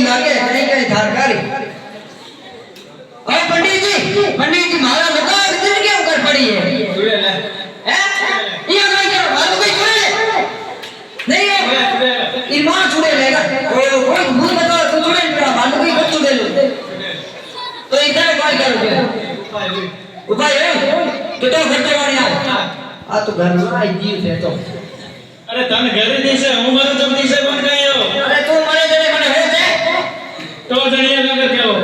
लागे कहीं कहीं धारकारी और पंडित जी मारा लगा इधर क्या कर पड़ी है जुड़े ले हैं ये क्या कर मारो कोई जुड़े नहीं है ईमान जुड़े लेगा कोई मुझे बताओ तू जुड़े मेरा मानो कोई कुछ जुड़े लो तो इधर क्या करोगे उपाय है तो खर्चे वाली आ तो घर में आई जीव है तो अरे तन घर दिसे હું મારો જબ દિસે બન ગયો अरे तू मरे जने મને હે છે તો જણીએ નગર કેવો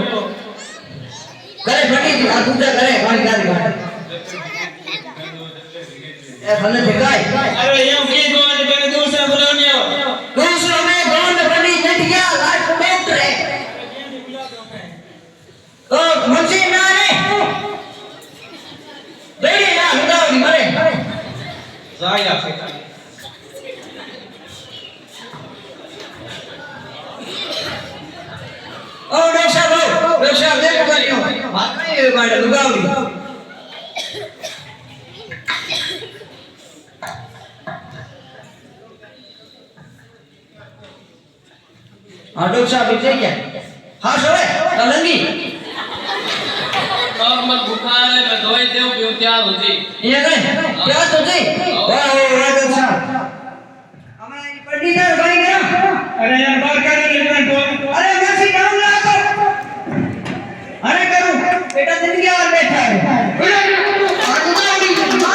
ઘરે ફટી દી આ તું ઘરે પાણી કાઢી કાઢ એ ભલે ઠેકાય અરે એમ કે ગોન કે દૂસરા બોલાવ્યો दूसरों में गांव में बनी जट गया लाइफ में रे तो मुझे ना रे बेड़ी ना हुदावड़ी मरे જાય આપે ओ डॉक्टर साहब देखो करियो बात नहीं है बाड़ा हुदावड़ी हाँ डॉक्टर साहब इसे क्या हाँ सोए कलंगी और मत भूखा है मैं दवाई देऊं क्यों तैयार हो जी ये कहीं क्या तो जी वाह वाह डॉक्टर साहब हमारी पंडित है